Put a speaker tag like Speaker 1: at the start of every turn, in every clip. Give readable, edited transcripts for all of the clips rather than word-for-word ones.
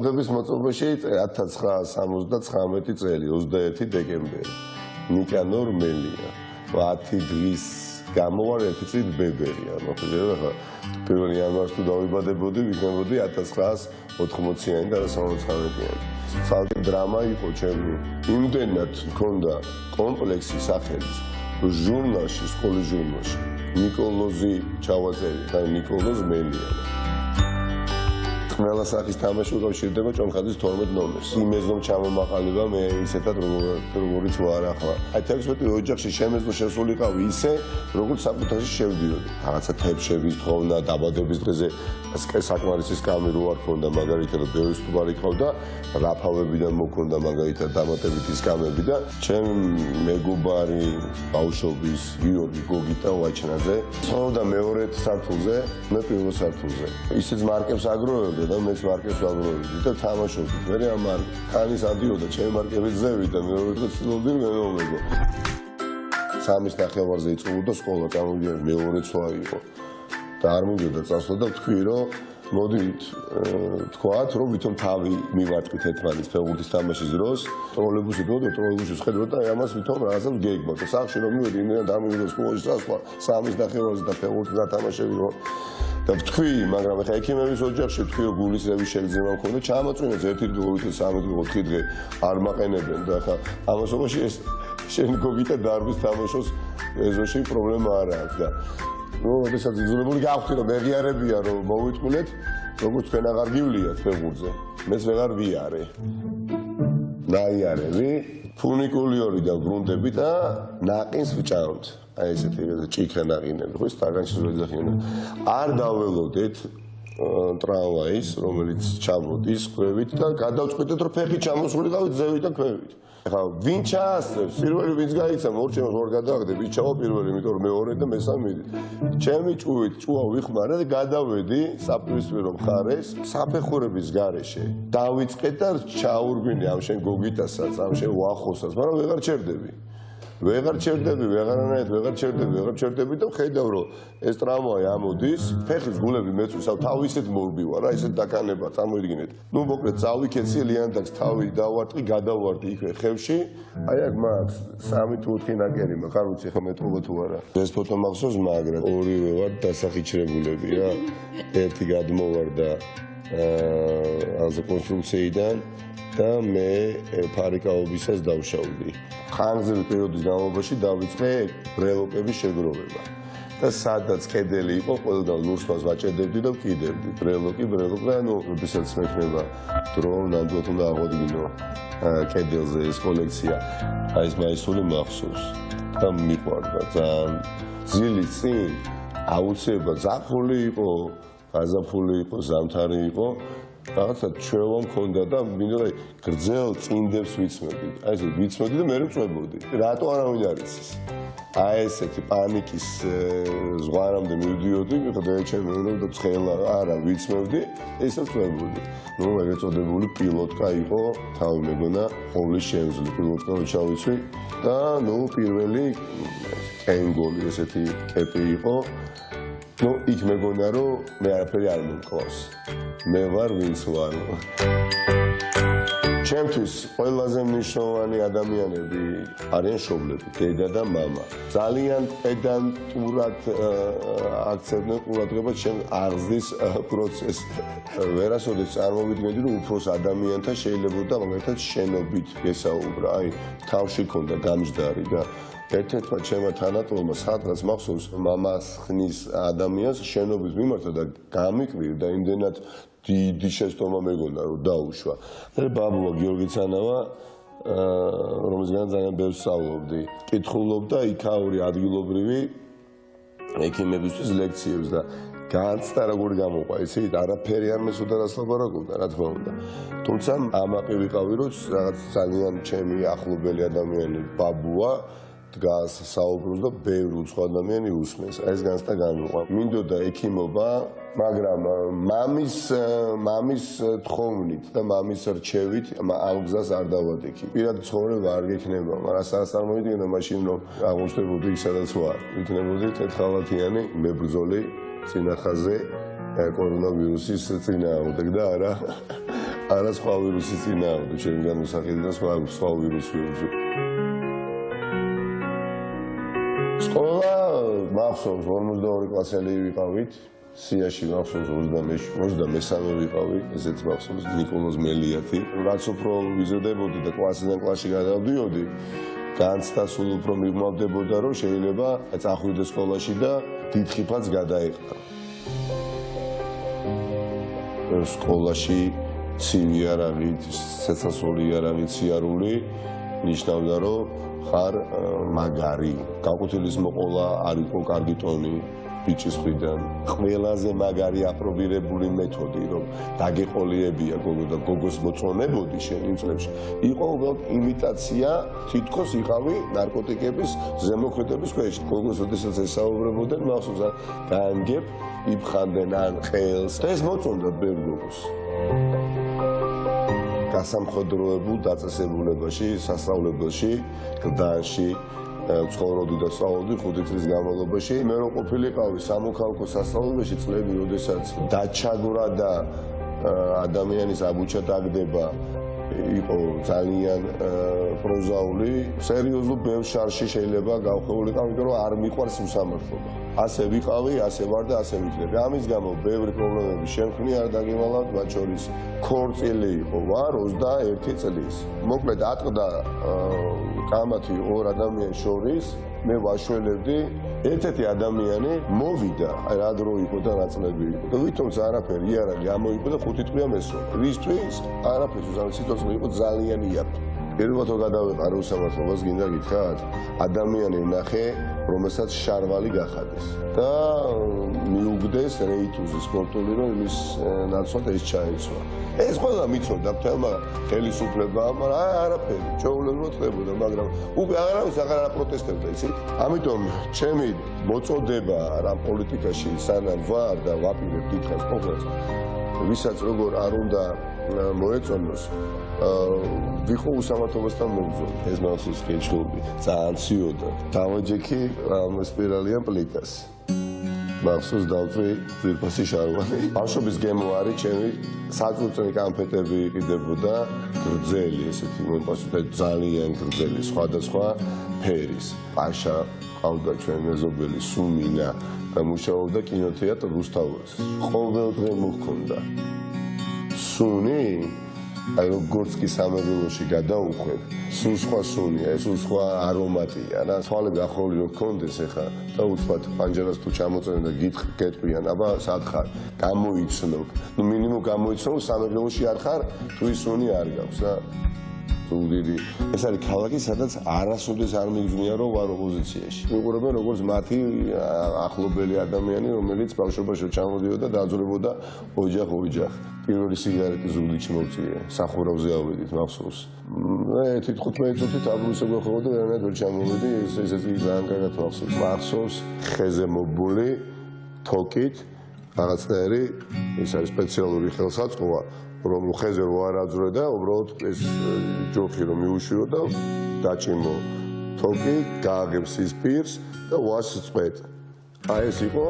Speaker 1: დების მოწმობაში 1979 წელი 21 დეკემბერი ნიკანორ მელია 10 დღის გამოვარ ერთი წით ბებერია მოხდება ხა 1 იანვარს თუ დავიბადებოდი ვიქნებოდი 1980-იანი და 79-იანი ცალკე დრამა იყო ჩემი იმდენად მქონდა კომპლექსი სახელის ჟურნალში სკოლის ჟურნალში ნიკოლოზი ჩავაწერია და ნიკოლოზ მელია ყველა სახის თამაში უკავშირდება ჭონხაძის 12 ნომერს. იმეზომ ჩამომაყალიბა მე ისეთად როგორიც ვარ ახლა. აი 16 ოჯახში შემეძლო შესულიყავი ისე, როგორც საკუთარში შევდიოდი. რაღაცა თებშების თხოვნა, დაბადების დღეზე საკმარისი სკამი რო არ ქონდა მაგალითად ბევრი სტუბარი ყავდა, რაფავებიდან მოქონდა მაგალითად დამატებითი სკამები და ჩემ მეგობარი ბავშვობის გიორგი გოგიტა ვაჩნაძე ცხოვრობდა მეორე სართულზე, მე პირველ სართულზე. ისიც მარკებს აგროვებდა და მეც მარკებს ვაგროვებდი და თამაშობდი. მე ამ კანის ადიოდა ჩემი მარკების ზევით და მეორე დღე ცდილობდი მე მომეგო. 3:30-ზე იწყებოდა სკოლა, წამოვიდა მეორე ცვა იყო. და არ მივიდა წასვლა და ვთქვი რომ მოდით თქვათ რომ ვითომ თავი მივატყვით ერთმანეთს ფეხბურთის თამაშის დროს ტროლეიბუსით მოდო ტროლეიბუსში ვხედავ და ამას ვითომ რაღაცას გეგმავ და სახში რომ მივედი იმდენად არ მივიდა სკოლაში წასვლა 3:30-ზე და ფეხბურთი გათამაშები რომ და ვთქვი მაგრამ ეხა ექიმების ოჯახში ვთქვი რომ გულის ზევის შეგრძნება მქონდა ჩამოწვინეს 1 დღე 2 დღე 3 დღე 4 დღე არ მაყენებენ და ეხა ამასობაში ეს შენ გოგიტა დარბის თამაშოს ეზოში პრობლემა არ აქვს და ნუ როდესაც იძულებული გავხდი რომ მეღიარებია რომ მოვიტყუნეთ როგორც თქვენ აღარ გივლიათ ფეხბურთზე მეც ვეღარ ვიარე ნაიარები ფუნიკულიური და გრუნტები და ნაყინს ვჭამთ აი ესეთი ჭიქა ნაყინები ხო სტაგანში ვეძახიან არ დაველოდეთ ტრამვაის რომელიც ჩამოდის ქვევით და გადავწყვეტეთ რომ ფეხი ჩამოსულიყავით ზევით და ქვევით ეხლა ვინ ჩაასწრებს პირველი ვინც გაიცა მორჩენს ვერ გადავაგდე ვინ ჩავა პირველი იმიტომ რომ მეორე და მესამე მიდი ჩემი ჭუით ჭუა ვიხმარა და გადავედი საპირისპირო მხარეს საფეხურების გარეშე დავიწყეთ და ჩაურგვინე ამ შენ გოგიტასაც ამ შენ ვახოსაც მაგრამ ვეღარ ჩერდები ვეღარ ჩერდები და ხედავ რომ ეს ტრამვაი ამოდის ფეხის გულები მეწვისავ თავი ისეთ მორბივა რა ისეთ დაკანება წარმოიდგინეთ ნუ მოკლედ წავიქეცი ლიანდაკს თავი დავარტყი გადავარდი იქვე ხევში აი აქ მაქვს 3 თუ 4 ნაკერი ხარ ვიცი ხო მეტყობა თუ არა ეს ფოტო მახსოვს მაგრამ ორივე ვარ დასახიჩრებულები რა ერთი გადმოვარდა ალზე კონსტრუქციიდან და მე ფარიკაობისას დავშავდი. ხანგრძლივი პერიოდის განმავლობაში დავიწყე ბრელოკების შეგროვება. და სადაც კედელი იყო, ყველგან ლურსმას ვაჭერდებდი და ვკიდებდი. ბრელოკი და ნუ როდესაც მექნება დრო ნამდვილად უნდა აღვადგინო კედელზე ეს კოლექცია. აი ეს მაისული მახსოვს. და მიყვარდა ძალიან. ძილი წინ აუცილებლად ზაფხული იყო, გაზაფხული იყო, ზამთარი იყო. რაღაცა ჩვევა მქონდა და მინდა რომ გრძელ წინდებს ვიცმოდი. აი ესე ვიცმოდი და მე ვწვებოდი. რატო არავინ არ იცის? აი ესეთი პანიკის ზღვარამდე მივდიოდი, მიხოდა ჩემი რომ და ცხელა არა ვიცმევდი, ესე ვწვებოდი. ნუ ეგ ეწოდებული პილოტკა იყო, თავი მეგონა, ყოვლის შემძლე პილოტკა ჩავიცვი და ნუ პირველი კენგოლი ესეთი კეპი იყო. ნუ იქ მეგონა რომ მე არაფერი არ მომკლავს. მე ვარ ვინც ვარ. ჩემთვის ყველაზე მნიშვნელოვანი ადამიანები არიან მშობლები, დედა და მამა. ძალიან პედანტურად აქცევდნენ ყურადღებას ჩემ აღზრდის პროცესს. ვერასოდეს წარმოვიდგენდი რომ უფროს ადამიანთან შეიძლება მაგალითად შენობით გესაუბრა. აი თავში ქონდა გამჯდარი და ერთ-ერთმა ჩემმა თანატოლმა სადღაც მახსოვს მამას ხნის ადამიანს შენობის მიმართა და გამიკვირდა და იმდენად დიდი შეცდომა მეგონა რომ დაუშვა. და ბაბუა გიორგი ცანავა რომელზეც ძალიან ბევრს სწავლობდი. კითხულობდა იქაური ადგილობრივი ექიმებისთვის ლექციებს და განცდა როგორ გამოყვა ისე არაფერი არ მესუდა რას ლაპარაკობდა რა თქმა უნდა. თუმცა ამაყი ვიყავი რომ რაღაც ძალიან ჩემი ახლობელი ადამიანი ბაბუა დგას საუბრობს და ბევრი უცხო ადამიანი უსმენს. ეს განცდა გამოყვა. მინდოდა ექიმობა, მაგრამ მამის თხოვნით და მამის რჩევით ამ გზას არ დავადექი. პირადი ცხოვრება არ გექნება, მაგრამ სადაც წარმოიდგინე მაშინ რომ აღმოჩნდებოდი იქ სადაც ვარ. იქნებოდი თეთრხალათიანი მებრძოლი წინახაზე კორონავირუსის წინააღმდეგ და არა არა სხვა ვირუსის წინააღმდეგ, ჩვენ განუსახედი და სხვა ვირუსი. სკოლა მახსოვს 42 კლასელი ვიყავით, სიაში მახსოვს 23 ვიყავი, ესეც მახსოვს ნიკოლოზ მელიათი. რაც უფრო ვიზრდებოდი და კლასიდან კლასში გადავდიოდი, განცდა სულ უფრო მიღმავდებოდა, რომ შეიძლება წახვიდე სკოლაში და დიდხიფაც გადაეყარო. სკოლაში ცივი არაღით, სიცოცხლე არაღით სიარული ნიშნავდა, რომ ხარ მაგარი. გაკვეთილის მოყოლა არ იყო კარგი ტონი ბიჭის მხრიდან. ყველაზე მაგარი აპრობირებული მეთოდი, რომ დაგეყოლიებია გოგო და გოგოს მოწონებოდი შენ იმ წლებში, იყო უბრალოდ იმიტაცია, თითქოს იყავი ნარკოტიკების ზემოქმედების ქვეშ. გოგოს ოდესაც ესაუბრებოდნენ, მახსოვს გაანგებ, იფხანდნენ ან ხელს. ეს მოწონდა ბევრ გოგოს. გასამხედროებულ დაწესებულებაში, სასწავლებელში, გდანში ცხოვრობდი და სწავლობდი 5 წლის განმავლობაში. მე რო ყოფილიყავი სამოქალაქო სასწავლებელში წლები, როდესაც დაჩაგვრა და ადამიანის აბუჩა დაგდება იყო ძალიან პროზაული, სერიოზულ ბევრ შარში შეიძლება გავხეულიყავ, იმიტომ რომ არ მიყვარს უსამართლობა. ასე ვიყავი, ასე ვარ და ასე ვიქნები. ამის გამო ბევრი პრობლემები შემქმნი არ დაგივალავთ, მათ შორის ქორწილი იყო ვარ 21 წლის. მოკლედ ატყდა კამათი ორ ადამიანს შორის, მე ვაშველებდი, ერთ-ერთი ადამიანი მოვიდა, რა დრო იყო და რა წლები იყო. და ვითომც არაფერი იარაღი ამოიღო და 5 თვეა მესროლ. ვისთვის არაფერს უზარმაზ სიტყვაზე იყო ძალიან იაფი. პირველად რო გადავეყარე უსამართლობას, გინდა გითხრათ, ადამიანი ვნახე, რომელსაც შარვალი გახადეს და მიუგდეს რეიტუზის სპორტული, რომ იმის ნაცვლად ეს ჩაეცვა. ეს ყველა მიცოდა მთელმა ხელისუფლებამ, მაგრამ არაფერი, ჩვეულებრივად ხდებოდა, მაგრამ უკვე აღარავის აღარ აპროტესტებდა, იცით? ამიტომ ჩემი მოწოდება რა პოლიტიკაში სანამ ვარ და ვაპირებ დიდხანს ყოფნას, ვისაც როგორ არ უნდა მოეწონოს, ვიყო უსამართლობასთან მოგზოლი. ეს მახსოვს კეჩხუბი, ძალიან ციოდა. დავაჯექი სპირალიან პლიკას. მახსოვს დავწვი ძირფასი შარვანი. ბავშვობის გემო არის ჩემი საწვრთნელი კანფეტები იყიდებოდა, გრძელი ესეთი მომპასუხე ძალიან გრძელი, სხვადასხვა ფერის. პაშა ყავდა ჩვენ მეზობელი სუმინა და მუშაობდა კინოთეატრ რუსთაველს. ყოველდღე მოჰქონდა სუნი, აი როგორც კი სამეგრელოში გადაუხვევ, სულ სხვა სუნია, სულ სხვა არომატია რა. თვალები ახლოვი რო გქონდეს ახლა და უცბად პანჯერას თუ ჩამოწევენ და გეტყვიან, აბა სად ხარ? გამოიცნობ. ნუ მინიმუმ გამოიცნობ, სამეგრელოში არ ხარ, თუ ის სუნი არ გაქვს რა. სულდიდი. ეს არის ქალაქი, სადაც არასოდეს არ მიგზნია, რომ ვარ ოპოზიციაში. მიყურებენ როგორც მათი ახლობელი ადამიანი, რომელიც ბავშვობაში ჩამოდიოდა და დაძვრებოდა ოჯახ. პირველი სიგარეტი ზუგდიდში მოვწიე, სახურავზე ავედით, მახსოვს. მე 15 წუთით აბრუსე გვეხებოდა, ვერანაირად ვერ ჩამოვედი, ესეც ძალიან კარგად მახსოვს. მახსოვს ხეზე მობული, თოკით, რაღაცნაირი, ეს არის სპეციალური ხელსაწყოა, რომ ხეზე რო არ აძვრე და უბრალოდ ეს ჯოხი რომ მიუშვიო და დაჭიმო თოკი, გააღებს ის პირს და ვაშს წვეთ. აი ეს იყო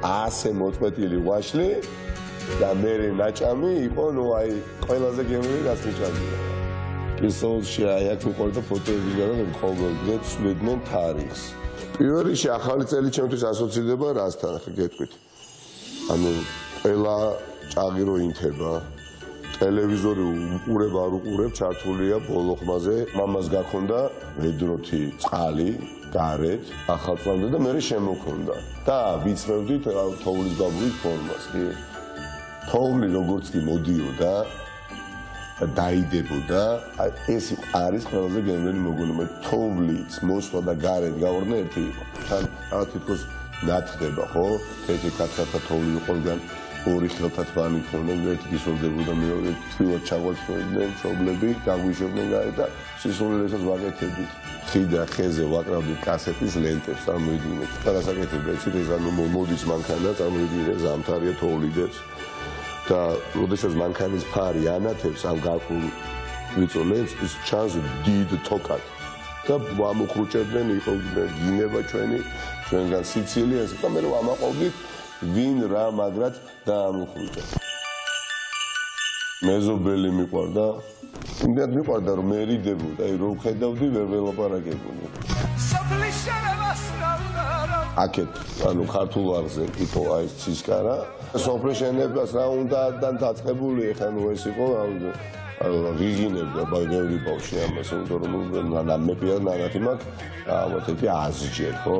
Speaker 1: ასე მოწყვეტილი ვაშლი და მე ნაჭამი იყო, ნუ აი ყველაზე გემრიელი რაც მიჭამდა. კისოულში აი აქ მიყვარდა ფოტოები და ყოველდღე ცვლიდნენ თარიღს. პირველ რიგში ახალი წელი ჩემთვის ასოცირდება რასთან, ხა გეტყვით. ანუ ყველა ჭაღი რო ინთება, ტელევიზორი უყურებ არ უყურებ, ჩართულია ბოლოხმაზე, მამას გაქონდა ვედროთი წყალი, გარეთ, ახალწლამდე და მე შემოქონდა. და ვიცნებდით თოვლის ბაბუის ფორმას, კი? თოვლი როგორც კი მოდიოდა და დაიდებოდა, ეს არის ყველაზე გემრიელი მოგონება. თოვლის მოსვლა და გარეთ გავარდნა ერთი იყო. თან რაღაც თითქოს ნათდება, ხო? ერთი კათკათა თოვლი ყველგან ორი ხელთათბანი ქონდნენ, ერთი გისოლდებოდა, მეორე თვითონ ჩაგვაცნობდნენ მშობლები, გაგვიშობდნენ გარეთ და სისულელესაც ვაკეთებდით. ხიდა ხეზე ვაკრავდით კასეტის ლენტებს, წარმოიდგინეთ. და რასაკეთებდა, იცით, ეს ანუ მოდის მანქანა, წარმოიდგინეთ, ზამთარია, თოვლიდებს. და როდესაც მანქანის ფარი ანათებს ამ გარყულ ვიწრო ლენტს, ის ჩანს დიდ თოკად. და ამოხრუჭებდნენ, იყო გინება ჩვენგან სიცილიას და მე რომ ამაყობდით ვინ რა მაგრად დაამოხრუჭა. მეზობელი მიყვარდა. იმდენად მიყვარდა რომ მე რიდებოდი, აი რომ ხედავდი ვერ ველაპარაკებოდი. აქეთ, ანუ ქართულ არზე იყო აი ცისკარა. სოფლიშენებას რა უნდა დაწყებული ეხლა ნუ ეს იყო რიგინებდა ბაგეური ბავშვი ამას, იმიტომ რომ მე პირად ნანათი მაქვს ამათეთი 100 ჯერ, ხო?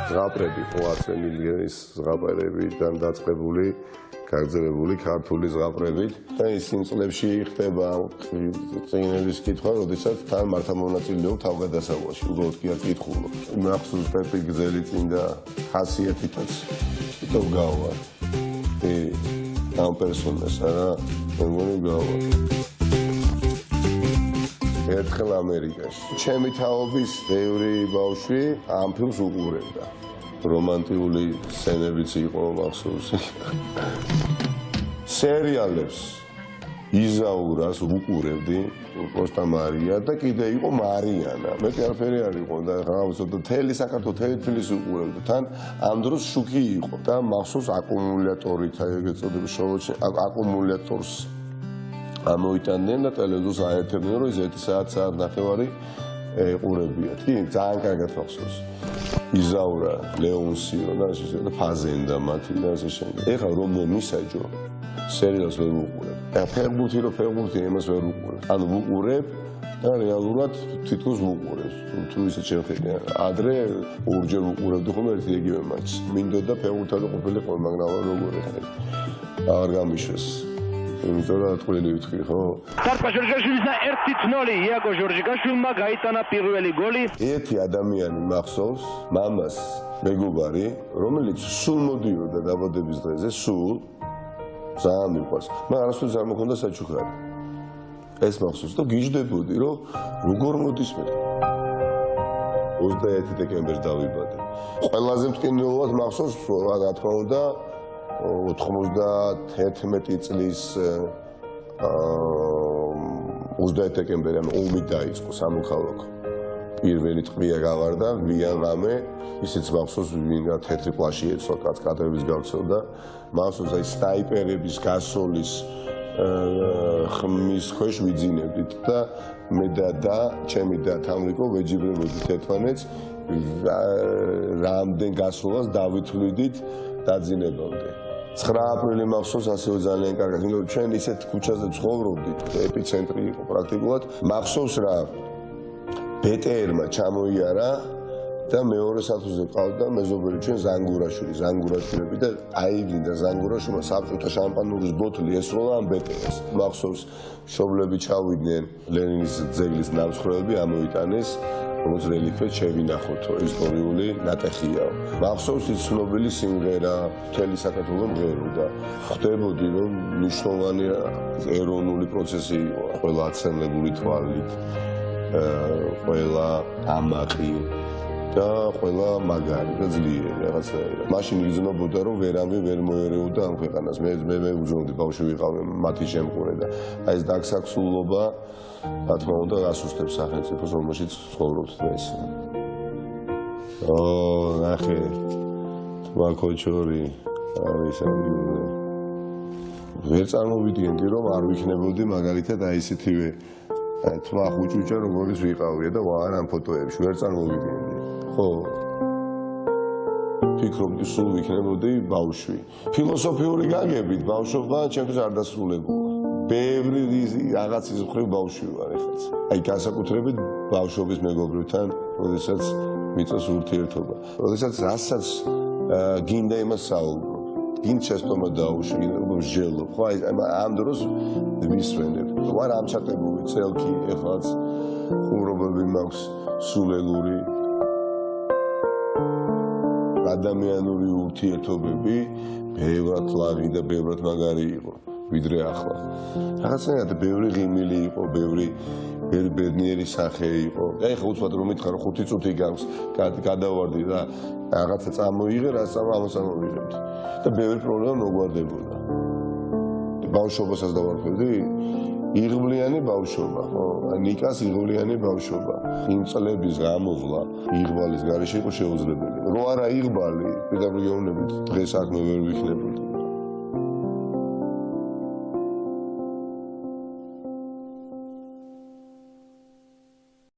Speaker 1: ზღაპრები ხო 100 მილიონის ზღაპრებიდან დაწყებული გაგრძელებული ქართული ზღაპრებით და ის იმ წლებში ხდება წიგნების კითხვა, როდესაც თან მართა მონაწილეობ თავგადასავალში, უბრალოდ კი არ კითხულობ. მახსოვს პეპი გზელი წინდა ხასიათითაც თვითონ გავა. ამ პერსონას არა, მე მგონი გავა. ერთხელ ამერიკაში. ჩემი თაობის ბევრი ბავშვი ამ ფილმს უყურებდა. რომანტიკული სცენებიც იყო მახსოვს. სერიალებს იზაურას უყურებდი, კოსტა მარია და კიდე იყო მარიანა. მე კი არაფერი არ იყო და რაღაცა თელი საქართველოს თელი თბილისი უყურებდი. თან ამ დროს შუქი იყო და მახსოვს აკუმულატორით, ეგ ეწოდება შოუში, აკუმულატორს ამოიტანდნენ და ტელევიზორს აერთებდნენ, რომ ის 1 საათ ნახევარი ეყურებიათ. კი, ძალიან კარგად მახსოვს. იზაურა, ლეონსიო და ასე და ფაზენდა მათი და ასე შემდეგ. ეხლა რომ მისაჯო სერიალს ვერ უყურებ. ფეხბურთი რო ფეხბურთი იმას ვერ უყურებ. ანუ უყურებ და რეალურად თითქოს უყურებ. თუ ისე შეხედე. ადრე ორჯერ უყურებდი ხოლმე ერთ იგივე მატჩს. მინდოდა ფეხბურთელი ყოფილიყო, მაგრამ როგორ ხარ? აღარ გამიშვეს. იმიტომ რომ თქვენი ვიტყვი, ხო?
Speaker 2: დარბა ჟორჟიშვილის და 1-0 იაგო ჟორჟიკაშვილმა გაიტანა პირველი გოლი.
Speaker 1: ერთი ადამიანი მახსოვს, მამას მეგობარი, რომელიც სულ მოდიოდა დაბადების დღეზე, სულ ძალიან მიყვარს. მაგრამ არასდროს არ მქონდა საჩუქარი. ეს მახსოვს და გიждდებოდი, რომ როგორ მოდის მე. 21 დეკემბერს დავიბადე. ყველაზე მტკივნეულად მახსოვს, რა თქმა უნდა, 91 წლის 21 დეკემბერი, ანუ ომი დაიწყო სამოქალაქო. პირველი ტყვია გავარდა, ვიან რამე, ისიც მახსოვს, ვინ თეთრი პლაში ეცვა კაც კადრების გავცელდა. მახსოვს აი სნაიპერების გასოლის ხმის ქვეშ ვიძინებდით და მე და ჩემი და თამრიკო ვეჯიბრებოდით ერთმანეთს, რამდენ გასულას დავითვლიდით დაძინებამდე. 9 აპრილი მახსოვს ასევე ძალიან კარგად, იმიტომ რომ ჩვენ ისეთ ქუჩაზე ცხოვრობდით, ეპიცენტრი იყო პრაქტიკულად. მახსოვს რა ბეტერმა ჩამოიარა და მეორე სართულზე ყავდა მეზობელი ჩვენ ზანგურაშვილები და აიგინდა ზანგურაშვილმა საბჭოთა შამპანურის ბოთლი ესროლა ამ ბეტერს. მახსოვს მშობლები ჩავიდნენ ლენინის ძეგლის ნამსხვრევები ამოიტანეს, როგორც რელიქვიად შევინახოთო, ისტორიული ნატეხიაო. მახსოვს ის ცნობილი სიმღერა მთელი საქართველო მღეროდა. ხვდებოდი რომ მნიშვნელოვანი ეროვნული პროცესი იყო, ყველა აცენლებული თვალით, ყველა ამაყი და ყველა მაგარი და ძლიერი რაღაცა. მაშინ იგრძნობოდა რომ ვერავინ ვერ მოერეოდა ამ ქვეყანას. მე უძროდი ბავშვი ვიყავი მათი შემყურე და აი ეს დაგსაქსულობა რა თქმა უნდა გასუსტებს სახელმწიფოს, რომელშიც ცხოვრობთ დღეს. ნახე თვაქოჩორი არის ამბული. ვერ წარმოვიდგენდი რომ არ ვიქნებოდი მაგალითად აი ესეთივე თვა ხუჭუჭა როგორიც ვიყავია და ვარ ამ ფოტოებში ვერ წარმოვიდგენდი. ხო ფიქრობდი სულ ვიქნებოდი ბავშვი. ფილოსოფიური გაგებით ბავშვობა ჩემთვის არ დასრულებულა. ბევრი რაღაცის მხრივ ბავშვი ვარ ეხაც. აი განსაკუთრებით ბავშვობის მეგობრებთან, როდესაც მიწოს ურთიერთობა. როდესაც რასაც გინდა იმას საუბრობ. გინდა შეცდომა დაუშვი, გინდა მსჯელობ. ხო აი ამ დროს ვისვენებ. ვარ ამჩატებული წელკი ეხლაც ხუმრობები მაქვს სულელური. ადამიანური ურთიერთობები ბევრად ლაღი და ბევრად მაგარი იყო. ვიდრე ახლა. რაღაცნაირად ბევრი ღიმილი იყო, ბევრი ბედნიერი სახე იყო. აი ხო უცბად რომ მითხარ 5 წუთი გავს, გადავარდი და რაღაცა წამოიღე, რაც ამოსამოვიღებდი. და ბევრი პრობლემა მოგვარდებოდა. ბავშვობასაც დავარქვევდი, იღბლიანი ბავშვობა, ხო? ნიკას იღბლიანი ბავშვობა. იმ წლების გამოვლა იღბალის გარეშე იყო შეუძლებელი. რო არა იღბალი, პირდაპირ გეუბნებით, დღეს აქ მე ვერ ვიქნებოდი.